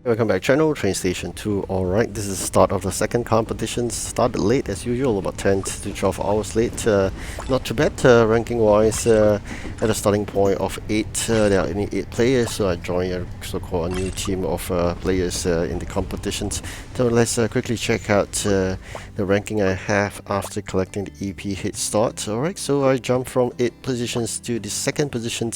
Welcome back channel, TrainStation2. Alright, this is the start of the second competition. Started late as usual, about 10 to 12 hours late. Not too bad ranking wise. At a starting point of 8, there are only 8 players, so I joined a so-called a new team of players in the competitions. So let's quickly check out the ranking I have after collecting the EP head start. Alright, so I jumped from 8 positions to the second position.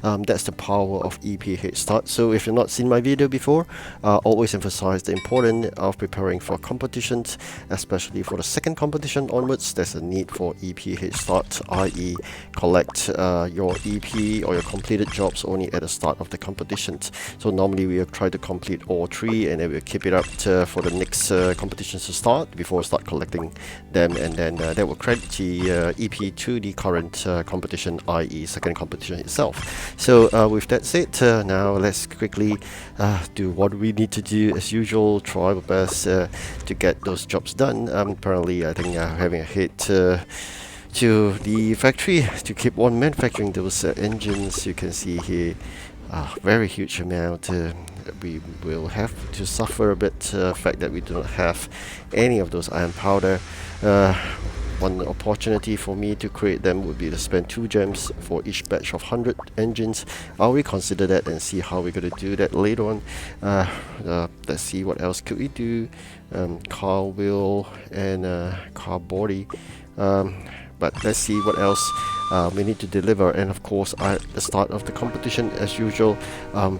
That's the power of EP head start. So if you've not seen my video before, always emphasize the importance of preparing for competitions, especially for the second competition onwards. There's a need for EP head start, i.e. collect your EP or your completed jobs only at the start of the competitions. So normally we will try to complete all 3 and then we'll keep it up for the next competitions to start before we start collecting them, and then that will credit the EP to the current competition, i.e. second competition itself. So with that said, now let's quickly do what we need to do as usual, try our best to get those jobs done. Apparently I think having a hit to the factory to keep on manufacturing those engines. You can see here very huge amount. We will have to suffer a bit fact that we do not have any of those iron powder. One opportunity for me to create them would be to spend 2 gems for each batch of 100 engines. I'll reconsider that and see how we're going to do that later on. Let's see what else could we do. Car wheel and car body. But let's see what else we need to deliver. And of course, at the start of the competition, as usual,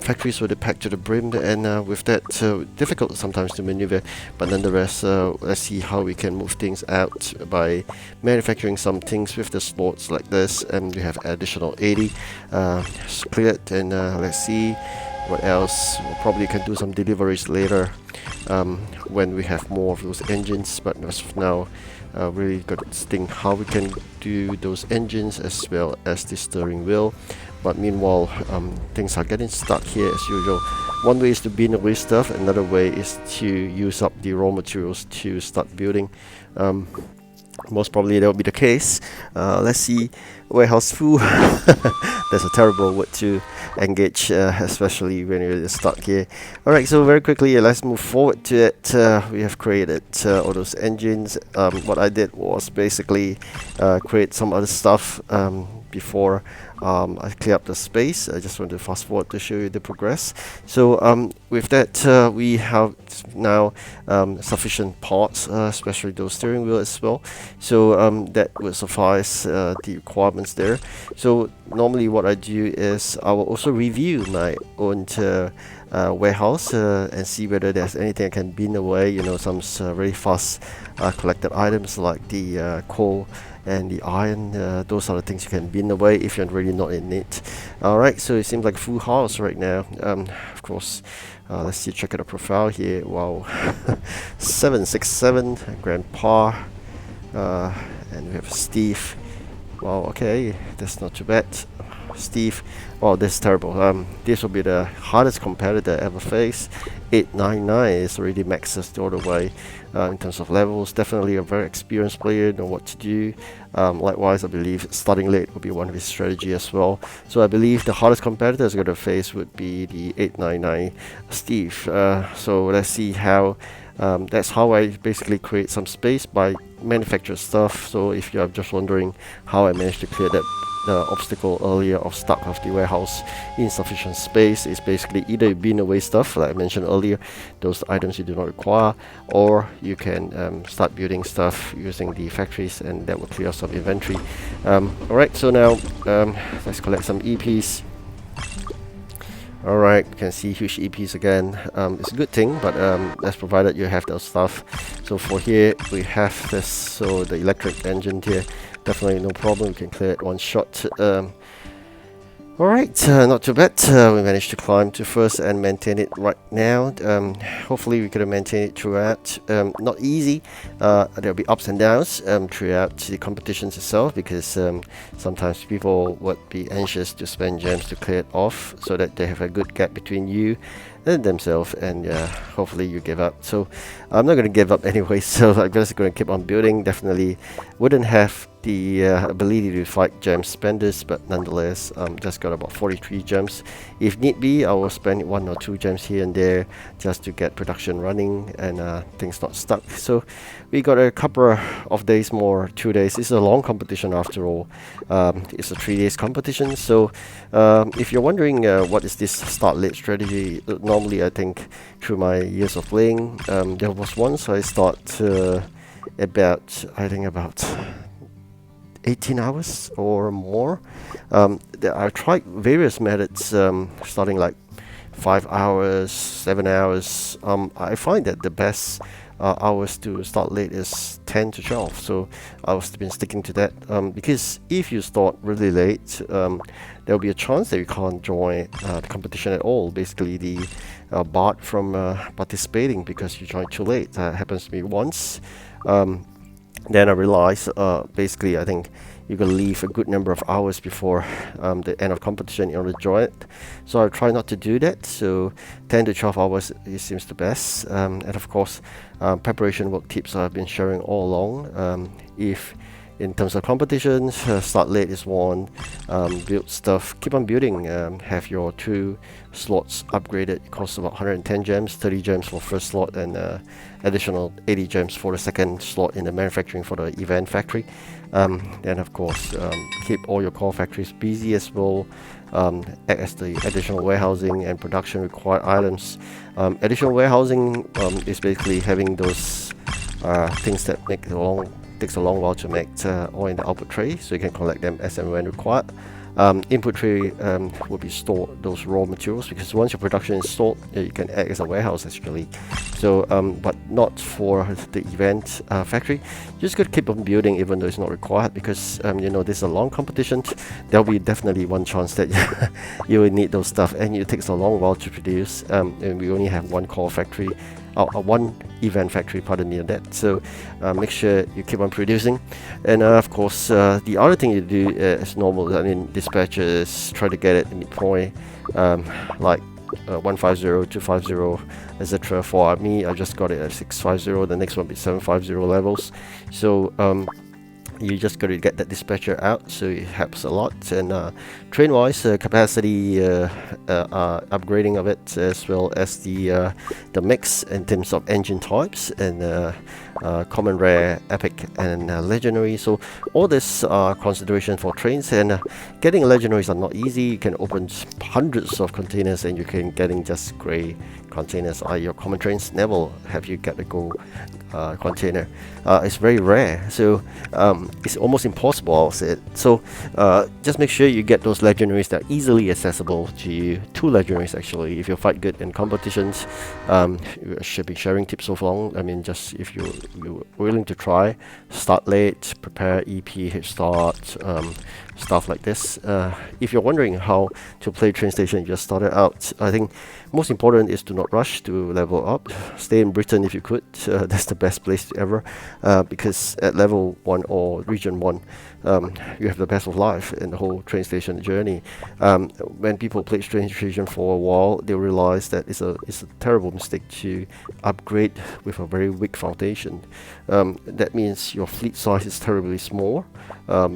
factories were packed to the brim, and with that, difficult sometimes to maneuver. But nonetheless, let's see how we can move things out by manufacturing some things with the slots like this. And we have additional 80 cleared. And let's see what else. We'll probably can do some deliveries later when we have more of those engines. But as of now, really got to think how we can do those engines as well as the steering wheel. But meanwhile, things are getting stuck here as usual. One way is to bin away stuff, another way is to use up the raw materials to start building. Most probably that will be the case. Let's see. Warehouse full. That's a terrible word to engage, especially when you're stuck here. Alright, so very quickly, let's move forward to it. We have created all those engines. What I did was basically create some other stuff before I clear up the space. I just want to fast forward to show you the progress. So with that, we have now sufficient parts, especially those steering wheel as well. So that will suffice the requirements there. So normally what I do is I will also review my own warehouse and see whether there's anything I can bin away. You know, some very fast collected items like the coal and the iron. Those are the things you can bin away if you're really not in it. Alright, so it seems like a full house right now. Of course, let's see, check out the profile here. Wow. 767 grandpa, and we have Steve. Wow, okay, that's not too bad. Steve, oh, this is terrible. This will be the hardest competitor I ever faced. 899 is already maxed all the way in terms of levels. Definitely a very experienced player, know what to do. Likewise, I believe starting late will be one of his strategy as well. So I believe the hardest competitor is going to face would be the 899 Steve. So let's see how. That's how I basically create some space by manufactured stuff. So if you are just wondering how I managed to clear that obstacle earlier of stuck of the warehouse insufficient space, is basically either you bin away stuff like I mentioned earlier, those items you do not require, or you can start building stuff using the factories, and that will clear some inventory. Alright, so now let's collect some EPs. Alright, you can see huge EPs again. It's a good thing, but that's provided you have those stuff. So for here we have this, so the electric engine here, definitely no problem, we can clear it one shot. Alright, not too bad. We managed to climb to first and maintain it right now. Hopefully we can maintain it throughout. Not easy. There'll be ups and downs throughout the competitions itself, because sometimes people would be anxious to spend gems to clear it off, so that they have a good gap between you and themselves, and hopefully you give up. So I'm not going to give up anyway, so I'm just going to keep on building. Definitely wouldn't have the ability to fight gem spenders, but nonetheless, just got about 43 gems. If need be, I will spend 1 or 2 gems here and there just to get production running and things not stuck. So we got a couple of days more, 2 days. It's a long competition after all. It's a 3 days competition. So if you're wondering what is this start late strategy, normally I think through my years of playing, there was once I start about 18 hours or more. I tried various methods, starting like 5 hours, 7 hours. I find that the best hours to start late is 10 to 12. So I've been sticking to that, because if you start really late, there'll be a chance that you can't join the competition at all. Basically, the barred from participating because you joined too late. That happens to me once. Then I realized, basically, I think you can leave a good number of hours before the end of competition in order to join it. So I try not to do that. So 10 to 12 hours it seems the best. And of course, preparation work tips I've been sharing all along. If in terms of competitions, start late is one. Build stuff, keep on building. Have your 2 slots upgraded. It costs about 110 gems, 30 gems for first slot, and additional 80 gems for the second slot in the manufacturing for the event factory. Then of course, keep all your core factories busy as well. Act as the additional warehousing and production required items. Additional warehousing is basically having those things that takes a long while to make, all in the output tray, so you can collect them as and when required. Input tray will be stored those raw materials, because once your production is stored, you can act as a warehouse actually. So but not for the event factory. You just got to keep on building even though it's not required, because you know, this is a long competition. There'll be definitely one chance that you will need those stuff, and it takes a long while to produce, and we only have one core factory, one event factory, pardon me on that. So make sure you keep on producing. And of course, the other thing you do as normal, I mean, dispatches, try to get it in midpoint, like 150, 250, etc. For me, I just got it at 650. The next one will be 750 levels. So you just got to get that dispatcher out, so it helps a lot. And train wise, capacity upgrading of it, as well as the mix in terms of engine types, and common, rare, epic, and legendary. So all this consideration for trains, and getting legendaries are not easy. You can open hundreds of containers and you can getting just grey containers. Your common trains never have you get a gold container. It's very rare, so it's almost impossible, I'll say it. So just make sure you get those legendaries that are easily accessible to you. 2 legendaries actually, if you fight good in competitions. You should be sharing tips so long. I mean, just if you're willing to try, start late, prepare EP, hit start, stuff like this. If you're wondering how to play train station, just started out, I think most important is to not rush to level up. Stay in Britain if you could. That's the best place ever, because at level 1 or region 1, you have the best of life in the whole train station journey. When people play train station for a while, they realize that it's a terrible mistake to upgrade with a very weak foundation. That means your fleet size is terribly small.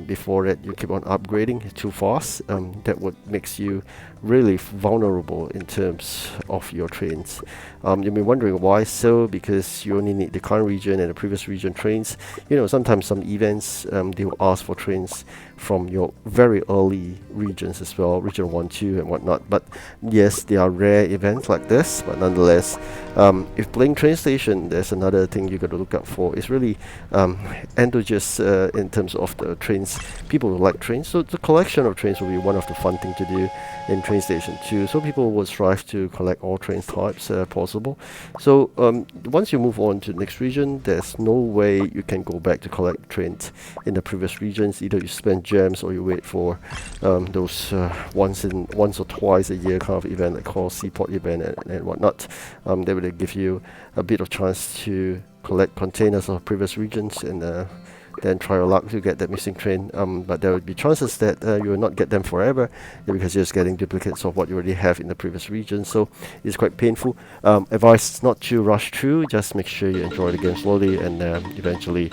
Before that, you keep on upgrading too fast. That would makes you really vulnerable in terms of your trains. You'll be wondering why so, because you only need the current region and the previous region trains. You know, sometimes some events, they will ask for trains from your very early regions as well, region 1, 2 and whatnot. But yes, there are rare events like this, but nonetheless, if playing train station, there's another thing you got to look out for. It's really endogenous in terms of the trains. People who like trains, so the collection of trains will be one of the fun thing to do in TrainStation2. So people will strive to collect all train types possible. So once you move on to the next region, there's no way you can go back to collect trains in the previous regions. Either you spend gems or you wait for those once or twice a year kind of event, like called Seaport event and whatnot. They will give you a bit of chance to collect containers of previous regions, and then try your luck to get that missing train. But there will be chances that you will not get them forever, because you're just getting duplicates of what you already have in the previous region. So it's quite painful. Advice not to rush through. Just make sure you enjoy the game slowly, and eventually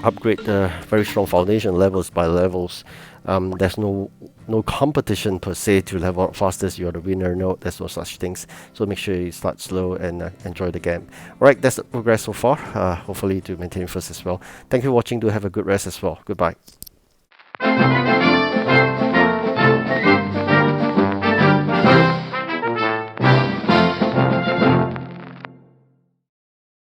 upgrade the very strong foundation levels by levels. There's no competition per se to level up fastest. You're the winner. No, there's no such things. So make sure you start slow and enjoy the game. Alright, that's the progress so far. Hopefully to maintain first as well. Thank you for watching. Do have a good rest as well. Goodbye.